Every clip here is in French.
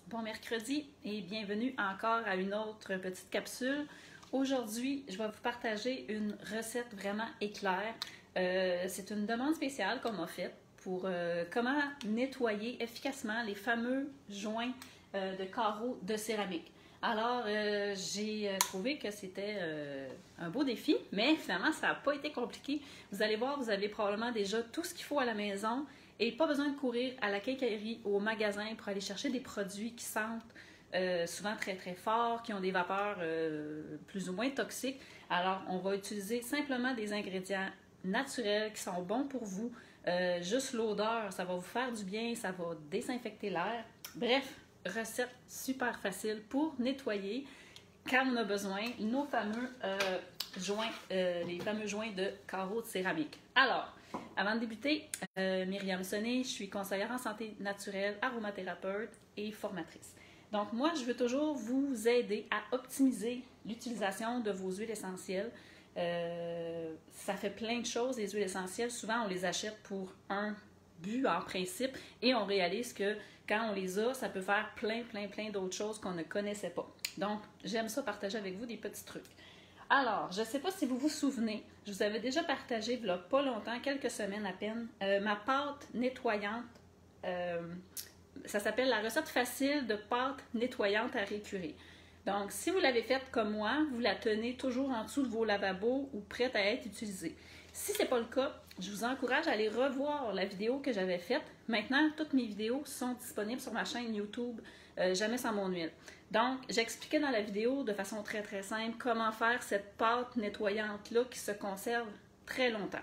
Bon mercredi et bienvenue encore à une autre petite capsule. Aujourd'hui, je vais vous partager une recette vraiment éclair. C'est une demande spéciale qu'on m'a faite pour comment nettoyer efficacement les fameux joints de carreaux de céramique. Alors, j'ai trouvé que c'était un beau défi, mais finalement, ça n'a pas été compliqué. Vous allez voir, vous avez probablement déjà tout ce qu'il faut à la maison et pas besoin de courir à la quincaillerie ou au magasin pour aller chercher des produits qui sentent souvent très très fort, qui ont des vapeurs plus ou moins toxiques. Alors, on va utiliser simplement des ingrédients naturels qui sont bons pour vous. Juste l'odeur, ça va vous faire du bien, ça va désinfecter l'air. Bref, recette super facile pour nettoyer quand on a besoin nos fameux joints, les fameux joints de carreaux de céramique. Alors, avant de débuter, Myriam Sonnet, je suis conseillère en santé naturelle, aromathérapeute et formatrice. Donc moi, je veux toujours vous aider à optimiser l'utilisation de vos huiles essentielles. Ça fait plein de choses, les huiles essentielles. Souvent, on les achète pour un but en principe et on réalise que quand on les a, ça peut faire plein d'autres choses qu'on ne connaissait pas. Donc, j'aime ça partager avec vous des petits trucs. Alors, je ne sais pas si vous vous souvenez, je vous avais déjà partagé, il n'y a pas longtemps, quelques semaines à peine, ma pâte nettoyante. Ça s'appelle la recette facile de pâte nettoyante à récurer. Donc, si vous l'avez faite comme moi, vous la tenez toujours en dessous de vos lavabos ou prête à être utilisée. Si ce n'est pas le cas, je vous encourage à aller revoir la vidéo que j'avais faite. Maintenant, toutes mes vidéos sont disponibles sur ma chaîne YouTube Jamais sans mon huile. Donc, j'expliquais dans la vidéo de façon très simple comment faire cette pâte nettoyante-là qui se conserve très longtemps.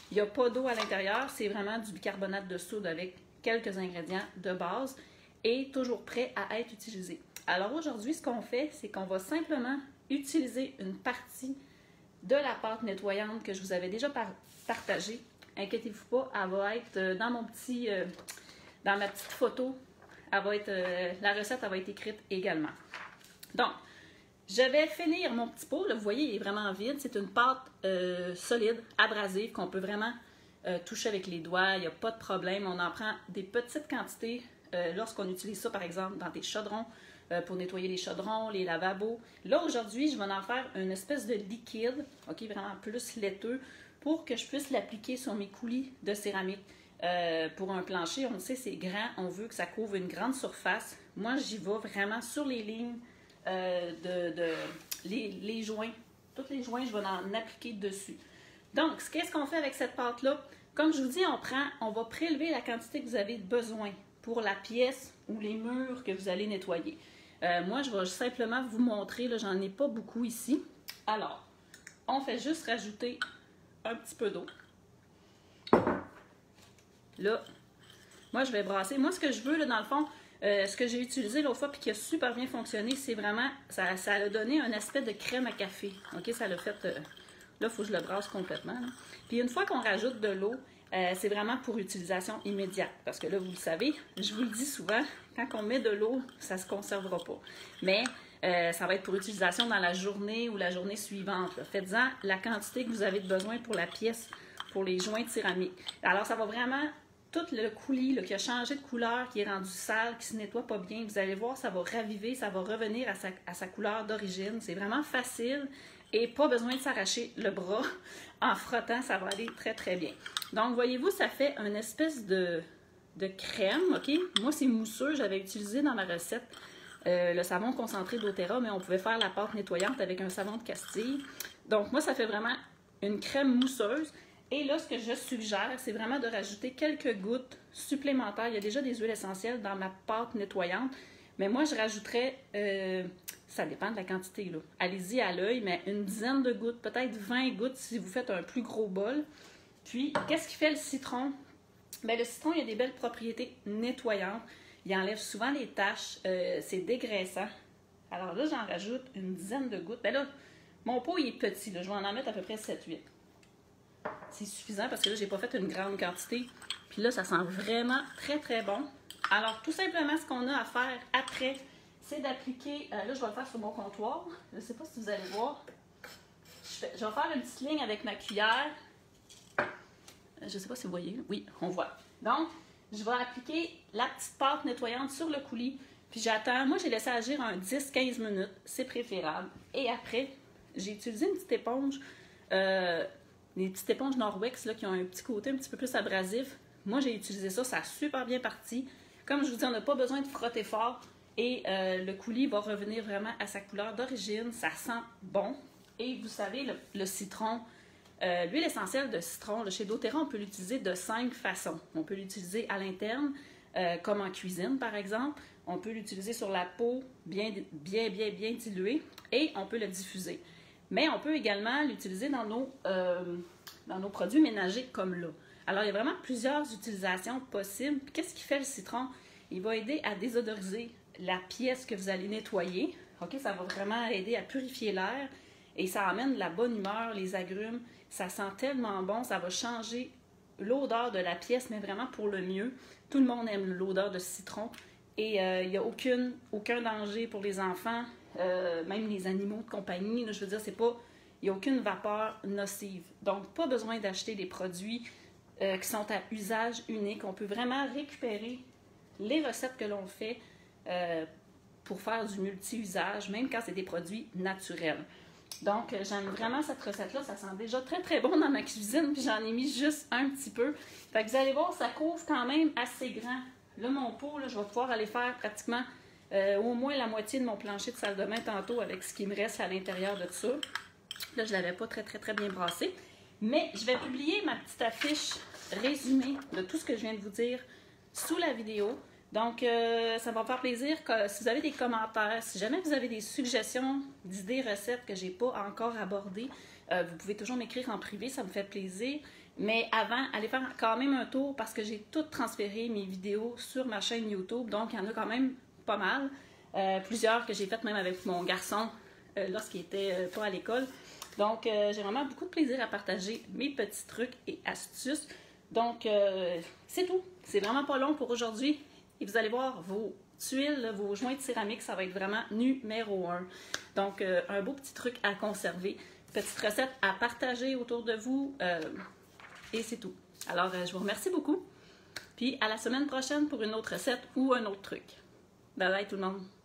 Il n'y a pas d'eau à l'intérieur, c'est vraiment du bicarbonate de soude avec quelques ingrédients de base et toujours prêt à être utilisé. Alors aujourd'hui, ce qu'on fait, c'est qu'on va simplement utiliser une partie de la pâte nettoyante que je vous avais déjà partagée. Inquiétez-vous pas, elle va être dans mon petit, dans ma petite photo. Elle va être, la recette elle va être écrite également. Donc, je vais finir mon petit pot. Là, vous voyez, il est vraiment vide. C'est une pâte solide, abrasive, qu'on peut vraiment toucher avec les doigts. Il n'y a pas de problème. On en prend des petites quantités lorsqu'on utilise ça, par exemple, dans des chaudrons, pour nettoyer les chaudrons, les lavabos. Là, aujourd'hui, je vais en faire une espèce de liquide, ok, vraiment plus laiteux, pour que je puisse l'appliquer sur mes coulis de céramique. Pour un plancher, on sait c'est grand, on veut que ça couvre une grande surface. Moi, j'y vais vraiment sur les lignes les joints. Tous les joints, je vais en appliquer dessus. Donc, qu'est-ce qu'on fait avec cette pâte-là? Comme je vous dis, on va prélever la quantité que vous avez besoin pour la pièce ou les murs que vous allez nettoyer. Moi, je vais simplement vous montrer, là, j'en ai pas beaucoup ici. Alors, on fait juste rajouter un petit peu d'eau. Là, moi, je vais brasser. Moi, ce que je veux, là, dans le fond, ce que j'ai utilisé l'autre fois et qui a super bien fonctionné, c'est vraiment, ça a donné un aspect de crème à café. OK, ça l'a fait, là, il faut que je le brasse complètement. Là. Puis une fois qu'on rajoute de l'eau, c'est vraiment pour utilisation immédiate. Parce que là, vous le savez, je vous le dis souvent, quand on met de l'eau, ça ne se conservera pas. Mais ça va être pour utilisation dans la journée ou la journée suivante. Faites-en la quantité que vous avez besoin pour la pièce, pour les joints de céramique. Alors, ça va vraiment... Tout le coulis là, qui a changé de couleur, qui est rendu sale, qui ne se nettoie pas bien, vous allez voir, ça va raviver, ça va revenir à sa couleur d'origine. C'est vraiment facile et pas besoin de s'arracher le bras en frottant, ça va aller très bien. Donc, voyez-vous, ça fait une espèce de crème, OK? Moi, c'est mousseux, j'avais utilisé dans ma recette le savon concentré d'Otera, mais on pouvait faire la pâte nettoyante avec un savon de Castille. Donc, moi, ça fait vraiment une crème mousseuse. Et là, ce que je suggère, c'est vraiment de rajouter quelques gouttes supplémentaires. Il y a déjà des huiles essentielles dans ma pâte nettoyante, mais moi, je rajouterais, ça dépend de la quantité, là. Allez-y à l'œil, mais une dizaine de gouttes, peut-être 20 gouttes si vous faites un plus gros bol. Puis, qu'est-ce qui fait le citron? Bien, le citron, il a des belles propriétés nettoyantes. Il enlève souvent les taches, c'est dégraissant. Alors là, j'en rajoute une dizaine de gouttes. Bien là, mon pot, il est petit, là. Je vais en mettre à peu près 7-8. C'est suffisant parce que là, j'ai pas fait une grande quantité. Puis là, ça sent vraiment très bon. Alors, tout simplement, ce qu'on a à faire après, c'est d'appliquer... là, je vais le faire sur mon comptoir. Je ne sais pas si vous allez voir. Je vais faire une petite ligne avec ma cuillère. Je ne sais pas si vous voyez. Oui, on voit. Donc, je vais appliquer la petite pâte nettoyante sur le coulis. Puis j'attends. Moi, j'ai laissé agir un 10-15 minutes. C'est préférable. Et après, j'ai utilisé une petite éponge. Les petites éponges Norwex là, qui ont un petit côté un petit peu plus abrasif. Moi, j'ai utilisé ça. Ça a super bien parti. Comme je vous dis, on n'a pas besoin de frotter fort. Et le coulis va revenir vraiment à sa couleur d'origine. Ça sent bon. Et vous savez, le citron, l'huile essentielle de citron, chez doTERRA, on peut l'utiliser de 5 façons. On peut l'utiliser à l'interne, comme en cuisine, par exemple. On peut l'utiliser sur la peau, bien diluée. Et on peut le diffuser. Mais on peut également l'utiliser dans nos produits ménagers comme là. Alors, il y a vraiment plusieurs utilisations possibles. Qu'est-ce qui fait le citron? Il va aider à désodoriser la pièce que vous allez nettoyer. OK? Ça va vraiment aider à purifier l'air et ça amène de la bonne humeur, les agrumes. Ça sent tellement bon, ça va changer l'odeur de la pièce, mais vraiment pour le mieux. Tout le monde aime l'odeur de citron et il n'y a aucun danger pour les enfants, même les animaux de compagnie. Là, je veux dire, il n'y a aucune vapeur nocive. Donc, pas besoin d'acheter des produits qui sont à usage unique. On peut vraiment récupérer les recettes que l'on fait pour faire du multi-usage, même quand c'est des produits naturels. Donc, j'aime vraiment cette recette-là. Ça sent déjà très, très bon dans ma cuisine. Puis j'en ai mis juste un petit peu. Fait que vous allez voir, ça couvre quand même assez grand. Là, mon pot, là, je vais pouvoir aller faire pratiquement au moins la moitié de mon plancher de salle de bain tantôt avec ce qui me reste à l'intérieur de tout ça. Là, je ne l'avais pas très, très, très bien brassé. Mais je vais publier ma petite affiche résumée de tout ce que je viens de vous dire sous la vidéo. Donc, ça va me faire plaisir que si vous avez des commentaires, si jamais vous avez des suggestions d'idées, recettes que je n'ai pas encore abordées, vous pouvez toujours m'écrire en privé, ça me fait plaisir. Mais avant, allez faire quand même un tour parce que j'ai tout transféré mes vidéos sur ma chaîne YouTube. Donc, il y en a quand même pas mal. Plusieurs que j'ai faites même avec mon garçon lorsqu'il n'était pas à l'école. Donc, j'ai vraiment beaucoup de plaisir à partager mes petits trucs et astuces. Donc, c'est tout. C'est vraiment pas long pour aujourd'hui. Et vous allez voir, vos tuiles, vos joints de céramique, ça va être vraiment numéro 1. Donc, un beau petit truc à conserver. Petite recette à partager autour de vous. Et c'est tout. Alors, je vous remercie beaucoup. Puis, à la semaine prochaine pour une autre recette ou un autre truc. Bye bye tout le monde.